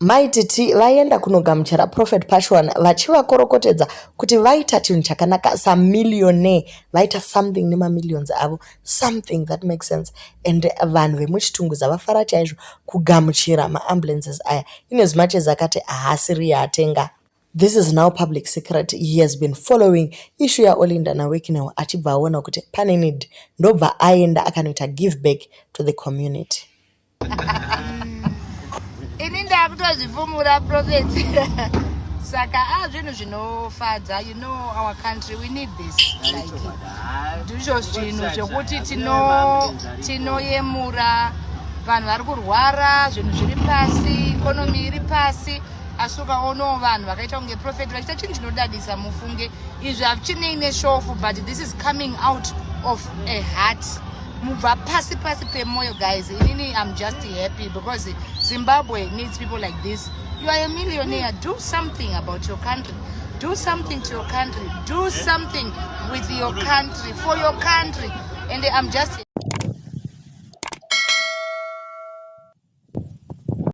Maitt vaenda kunogamuchira Prophet Passion vachivakorokotedza kuti vaita chinhu chakanaka samillionaire, vaita something nemamillions avo, something that makes sense. And vanhu vemuchitungwiza vafara chaizvo kugamuchira maambulances aya, in as much as akati haasiri atenga. This is now public secret. He has been following issue ya Olinda na Wekinawa achibva aona kuti pane need, ndobva aenda akanoita give back to the community. Ininda kutozvifumura prophet. Saka zvinhu zvinofadza, you know, our country, we need this. Ndizvo zvinhu zvokuti tinoyemura vanhu vari kurwara, zvinhu zviri pasi, economy iri pasi. Asuka ono vanhu vakaita kunge prophet vachiita chinhu chinodadisa mufunge izvi hazvichineine shofu, but this is coming out of a heart. Mubva pasi pemoyo, guys. Inini, I'm just happy because Zimbabwe needs people like this. You are a millionaire. Do something about your country. Do something to your country. Do something with your country, for your country. And I'm just